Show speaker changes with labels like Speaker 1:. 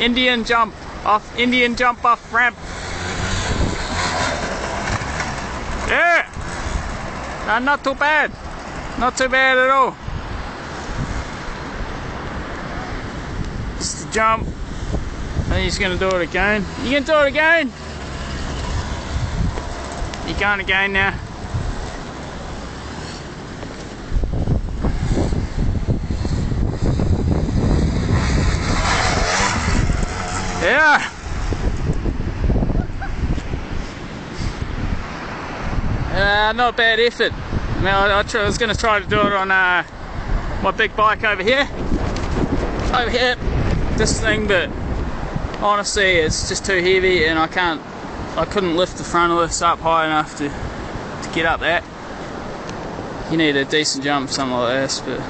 Speaker 1: Indian jump off ramp. Yeah! Not too bad. Not too bad at all. Just a jump. And he's going to do it again. You can do it again? You can't again now. Yeah. Not a bad effort. I mean, I was going to try to do it on my big bike over here. This thing, but honestly it's just too heavy and I couldn't lift the front of this up high enough to get up that. You need a decent jump, something like this, but